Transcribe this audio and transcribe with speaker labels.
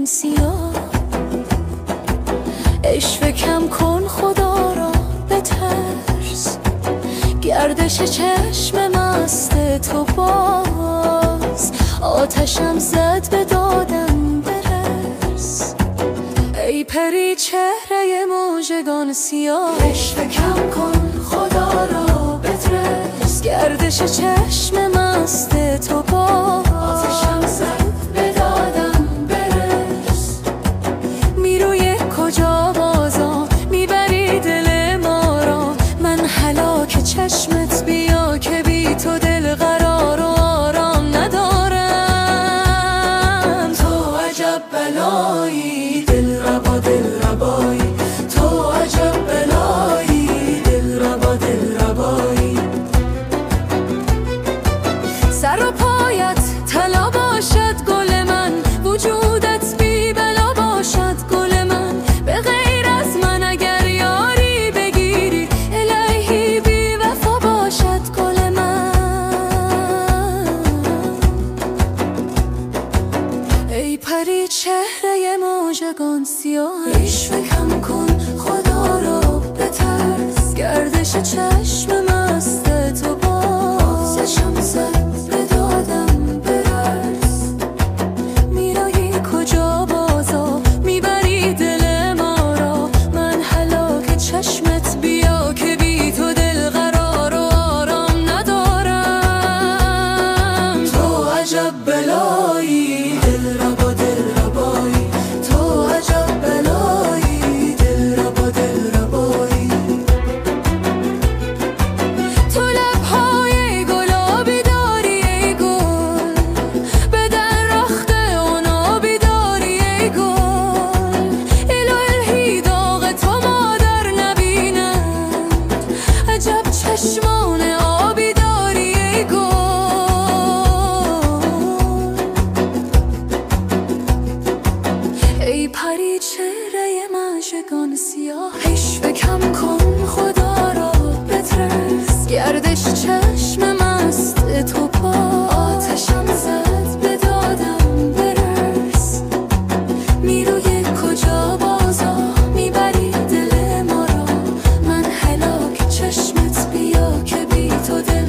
Speaker 1: سیاه. عشق کم کن خدا را بترس، گردش چشم مست تو باز. آتشم زد به دادم برس، ای پری چهره موجگان سیاه. عشق کم کن خدا را بترس، گردش چشم مست تو باز. آتشم زد به دادم برس، میروی کجا بازا میبری دل ما را. من هلاک چشمت بیا که بی تو دل قرار و آرام ندارم. تو عجب بلایی دلربا دلربایی، تو عجب بلایی دلربا دلربایی. سر و پایت طلا باشد گل من، وجودت بی بلا باشد گل من. به غیر از من اگر یاری بگیری، الهی بی وفا باشد گل من. ای پری چهره موجگان سیاه. عشق کم کن خدا را بترس، گردش چشم مست تو باز. آتشم زد به دادم برس، میرایی کجا بازا میبری دل ما را. من هلاک چشمت بیا که بی تو دل قرار و آرام ندارم. تو عجب بلایی دلربا دلربایی، تو عجب بلایی دلربا دلربایی. تو لبهای گلابی داری ای گل، به درخت عنابی داری ای گل. الهی داغ تو مادر نبینند، عجب چشمان آبی داری ای گل. ای پری چهره موجگان سیاه. عشق کم کن خدا را بترس، گردش چشم مست تو باز. آتشم زد به دادم برس، میروی کجا بازا میبری دل ما را. من هلاک چشمت بیا که بی تو دل